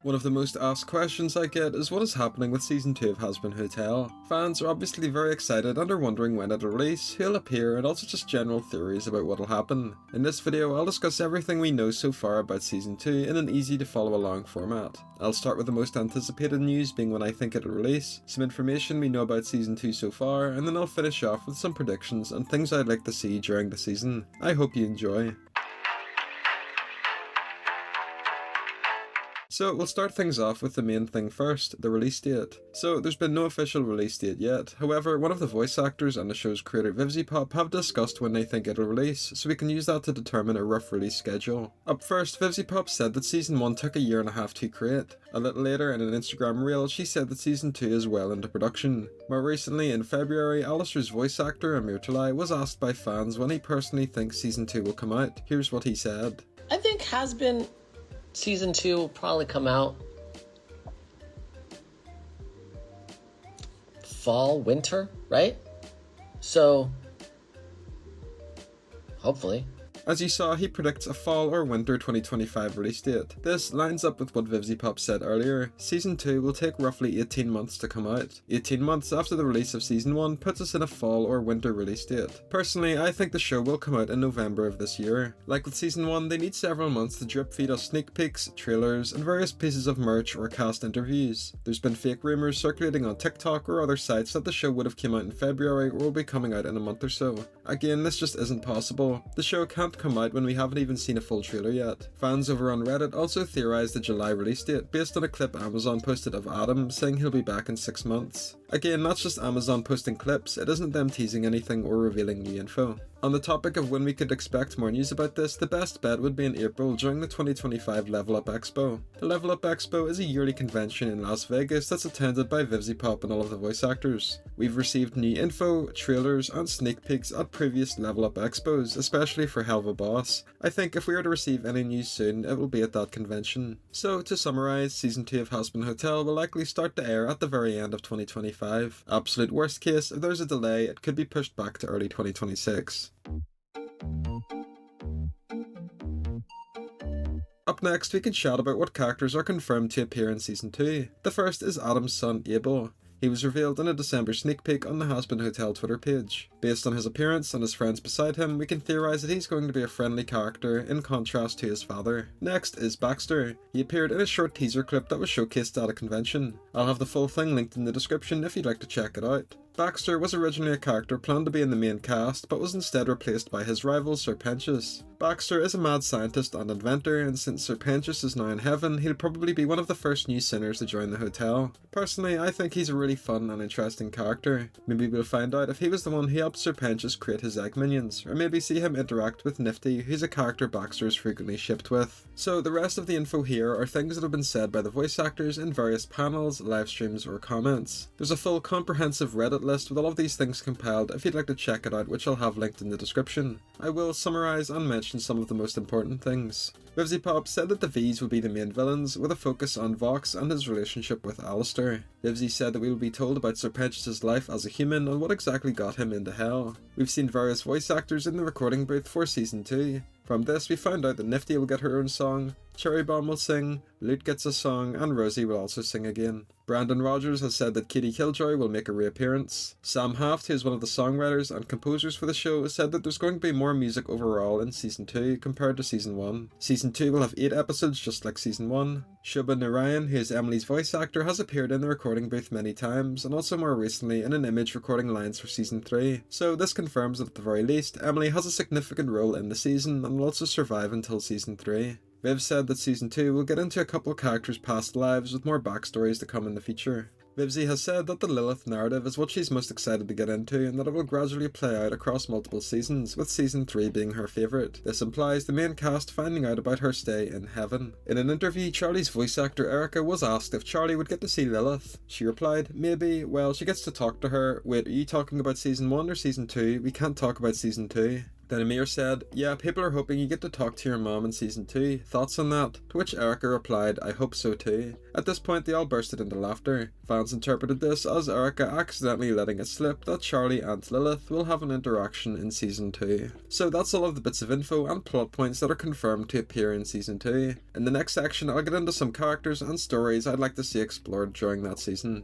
One of the most asked questions I get is what is happening with Season 2 of Hazbin Hotel. Fans are obviously very excited and are wondering when it'll release, who'll appear, and also just general theories about what'll happen. In this video, I'll discuss everything we know so far about Season 2 in an easy to follow along format. I'll start with the most anticipated news being when I think it'll release, some information we know about Season 2 so far, and then I'll finish off with some predictions and things I'd like to see during the season. I hope you enjoy. So we'll start things off with the main thing first, the release date. So there's been no official release date yet, however one of the voice actors and the show's creator VivziePop have discussed when they think it'll release, so we can use that to determine a rough release schedule. Up first, VivziePop said that Season 1 took a year and a half to create. A little later in an Instagram reel, she said that Season 2 is well into production. More recently, in February, Alistair's voice actor Amir Talai was asked by fans when he personally thinks Season 2 will come out. Here's what he said. I think Hazbin Season 2 will probably come out fall, winter, right? So, hopefully. As you saw, he predicts a fall or winter 2025 release date. This lines up with what VivziePop said earlier. Season 2 will take roughly 18 months to come out. 18 months after the release of Season 1 puts us in a fall or winter release date. Personally, I think the show will come out in November of this year. Like with Season 1, they need several months to drip feed us sneak peeks, trailers, and various pieces of merch or cast interviews. There's been fake rumours circulating on TikTok or other sites that the show would have come out in February or will be coming out in a month or so. Again, this just isn't possible. The show can't come out when we haven't even seen a full trailer yet. Fans over on Reddit also theorised a July release date based on a clip Amazon posted of Adam saying he'll be back in 6 months. Again, that's just Amazon posting clips, it isn't them teasing anything or revealing new info. On the topic of when we could expect more news about this, the best bet would be in April during the 2025 Level Up Expo. The Level Up Expo is a yearly convention in Las Vegas that's attended by VivziePop and all of the voice actors. We've received new info, trailers, and sneak peeks at previous Level Up Expos, especially for Helva Boss. I think if we are to receive any news soon, it will be at that convention. So, to summarise, Season 2 of Hazbin Hotel will likely start to air at the very end of 2025. Absolute worst case, if there's a delay, it could be pushed back to early 2026. Up next, we can chat about what characters are confirmed to appear in Season 2. The first is Adam's son, Abel. He was revealed in a December sneak peek on the Hazbin Hotel Twitter page. Based on his appearance and his friends beside him, we can theorise that he's going to be a friendly character in contrast to his father. Next is Baxter. He appeared in a short teaser clip that was showcased at a convention. I'll have the full thing linked in the description if you'd like to check it out. Baxter was originally a character planned to be in the main cast, but was instead replaced by his rival Serpentius. Baxter is a mad scientist and inventor, and since Serpentius is now in heaven, he'll probably be one of the first new sinners to join the hotel. Personally, I think he's a really fun and interesting character. Maybe we'll find out if he was the one who helped Serpentius create his egg minions, or maybe see him interact with Nifty, who's a character Baxter is frequently shipped with. So the rest of the info here are things that have been said by the voice actors in various panels, live streams, or comments. There's a full comprehensive Reddit list with all of these things compiled if you'd like to check it out, which I'll have linked in the description. I will summarise and mention some of the most important things. VivziePop said that the V's will be the main villains, with a focus on Vox and his relationship with Alistair. Vivzie said that we will be told about Serpentius' life as a human and what exactly got him into hell. We've seen various voice actors in the recording booth for Season 2. From this, we found out that Nifty will get her own song, Cherry Bomb will sing, Lute gets a song, and Rosie will also sing again. Brandon Rogers has said that Katie Killjoy will make a reappearance. Sam Haft, who is one of the songwriters and composers for the show, said that there's going to be more music overall in Season 2 compared to Season 1. Season 2 will have 8 episodes just like Season 1. Shubha Narayan, who is Emily's voice actor, has appeared in the recording booth many times, and also more recently in an image recording lines for Season 3. So this confirms that at the very least, Emily has a significant role in the season and will also survive until Season 3. Viv said that Season 2 will get into a couple of characters' past lives with more backstories to come in the future. Vivzie has said that the Lilith narrative is what she's most excited to get into and that it will gradually play out across multiple seasons, with Season 3 being her favourite. This implies the main cast finding out about her stay in heaven. In an interview, Charlie's voice actor Erica was asked if Charlie would get to see Lilith. She replied, "Maybe, well, she gets to talk to her. Wait, are you talking about Season 1 or Season 2? We can't talk about Season 2. Then Amir said, "Yeah, people are hoping you get to talk to your mom in season 2. Thoughts on that?" To which Erica replied, "I hope so too." At this point they all bursted into laughter. Fans interpreted this as Erica accidentally letting it slip that Charlie and Lilith will have an interaction in season 2. So that's all of the bits of info and plot points that are confirmed to appear in season 2. In the next section I'll get into some characters and stories I'd like to see explored during that season.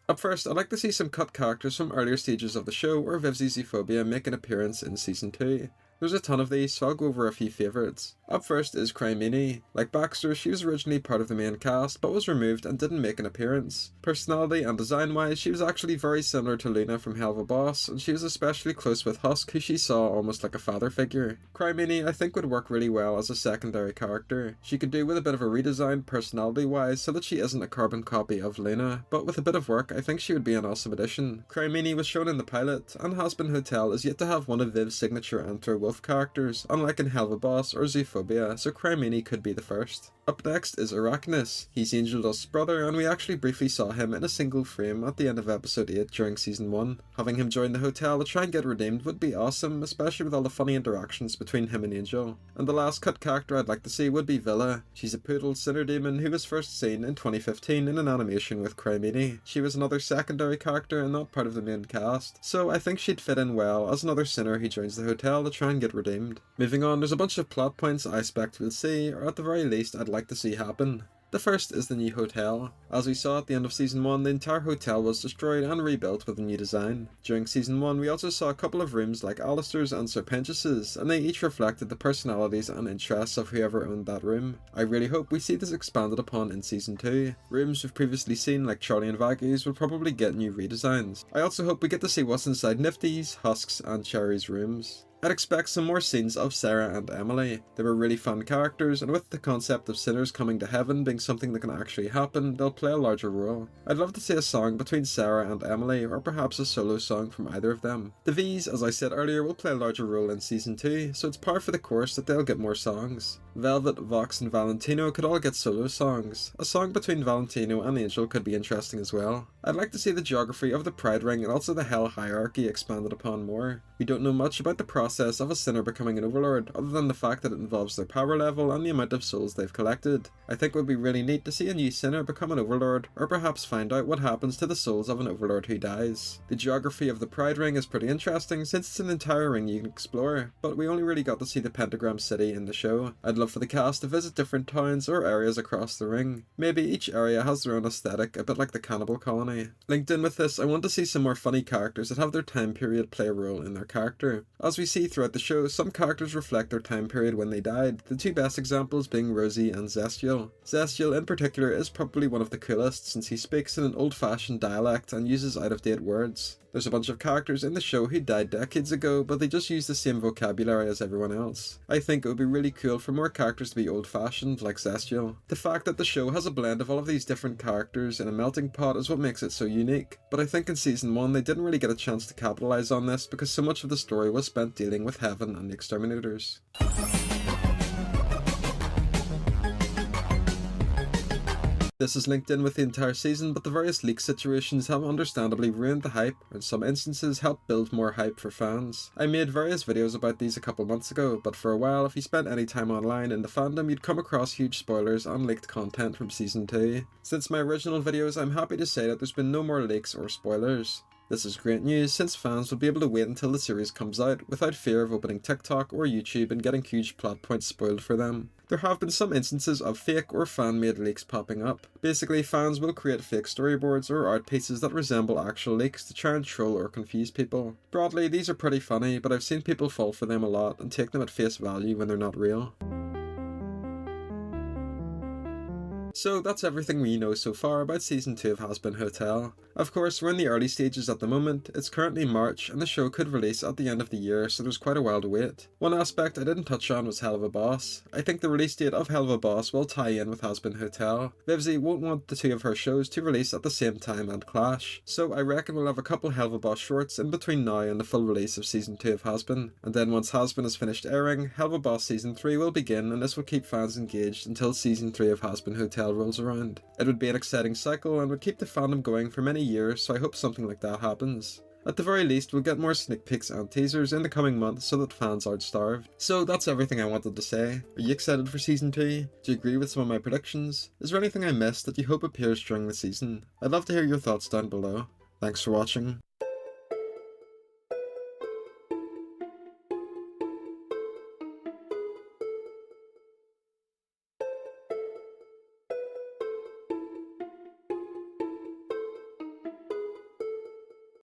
Up first, I'd like to see some cut characters from earlier stages of the show or Vivzi's Zophobia make an appearance in season 2. There's a ton of these, so I'll go over a few favourites. Up first is Crymini. Like Baxter, she was originally part of the main cast, but was removed and didn't make an appearance. Personality and design-wise, she was actually very similar to Luna from Hell of a Boss, and she was especially close with Husk, who she saw almost like a father figure. Crymini, I think, would work really well as a secondary character. She could do with a bit of a redesign personality-wise, so that she isn't a carbon copy of Luna, but with a bit of work, I think she would be an awesome addition. Crymini was shown in the pilot, and Hazbin Hotel is yet to have one of Viv's signature anthro-wolf characters, unlike in Hell of a Boss or Zophobia, so Crymini could be the first. Up next is Arachnus. He's Angel Dust's brother, and we actually briefly saw him in a single frame at the end of episode 8 during season 1. Having him join the hotel to try and get redeemed would be awesome, especially with all the funny interactions between him and Angel. And the last cut character I'd like to see would be Villa. She's a poodle sinner demon who was first seen in 2015 in an animation with Crymini. She was another secondary character and not part of the main cast, so I think she'd fit in well as another sinner who joins the hotel to try and get redeemed. Moving on, there's a bunch of plot points I expect we'll see, or at the very least I'd like to see happen. The first is the new hotel. As we saw at the end of season 1, the entire hotel was destroyed and rebuilt with a new design. During season 1, we also saw a couple of rooms like Alistair's and Serpentius's, and they each reflected the personalities and interests of whoever owned that room. I really hope we see this expanded upon in season 2. Rooms we've previously seen like Charlie and Vague's will probably get new redesigns. I also hope we get to see what's inside Nifty's, Husk's and Cherry's rooms. I'd expect some more scenes of Sarah and Emily. They were really fun characters, and with the concept of sinners coming to heaven being something that can actually happen, they'll play a larger role. I'd love to see a song between Sarah and Emily, or perhaps a solo song from either of them. The V's, as I said earlier, will play a larger role in season 2, so it's par for the course that they'll get more songs. Velvet, Vox and Valentino could all get solo songs. A song between Valentino and Angel could be interesting as well. I'd like to see the geography of the Pride Ring and also the Hell Hierarchy expanded upon more. We don't know much about the process of a sinner becoming an overlord, other than the fact that it involves their power level and the amount of souls they've collected. I think it would be really neat to see a new sinner become an overlord, or perhaps find out what happens to the souls of an overlord who dies. The geography of the Pride Ring is pretty interesting since it's an entire ring you can explore, but we only really got to see the Pentagram City in the show. I'd love for the cast to visit different towns or areas across the ring. Maybe each area has their own aesthetic, a bit like the Cannibal Colony. Linked in with this, I want to see some more funny characters that have their time period play a role in their character. As we see throughout the show, some characters reflect their time period when they died, the two best examples being Rosie and Zestial. Zestial in particular is probably one of the coolest since he speaks in an old-fashioned dialect and uses out-of-date words. There's a bunch of characters in the show who died decades ago, but they just use the same vocabulary as everyone else. I think it would be really cool for more characters to be old-fashioned, like Zestial. The fact that the show has a blend of all of these different characters in a melting pot is what makes it so unique, but I think in season 1 they didn't really get a chance to capitalise on this because so much of the story was spent dealing with Heaven and the Exterminators. This is linked in with the entire season, but the various leak situations have understandably ruined the hype, or in some instances helped build more hype for fans. I made various videos about these a couple months ago, but for a while if you spent any time online in the fandom you'd come across huge spoilers and leaked content from season 2. Since my original videos, I'm happy to say that there's been no more leaks or spoilers. This is great news since fans will be able to wait until the series comes out without fear of opening TikTok or YouTube and getting huge plot points spoiled for them. There have been some instances of fake or fan-made leaks popping up. Basically, fans will create fake storyboards or art pieces that resemble actual leaks to try and troll or confuse people. Broadly, these are pretty funny, but I've seen people fall for them a lot and take them at face value when they're not real. So that's everything we know so far about season 2 of Hazbin Hotel. Of course, we're in the early stages at the moment. It's currently March and the show could release at the end of the year, so there's quite a while to wait. One aspect I didn't touch on was Hell of a Boss. I think the release date of Hell of a Boss will tie in with Hazbin Hotel. Vivzi won't want the two of her shows to release at the same time and clash, so I reckon we'll have a couple Hell of a Boss shorts in between now and the full release of season 2 of Hazbin. And then once Hazbin is finished airing, Hell of a Boss season 3 will begin, and this will keep fans engaged until season 3 of Hazbin Hotel Hotel rolls around. It would be an exciting cycle and would keep the fandom going for many years, so I hope something like that happens. At the very least, we'll get more sneak peeks and teasers in the coming months so that fans aren't starved. So that's everything I wanted to say. Are you excited for Season 2? Do you agree with some of my predictions? Is there anything I missed that you hope appears during the season? I'd love to hear your thoughts down below. Thanks for watching.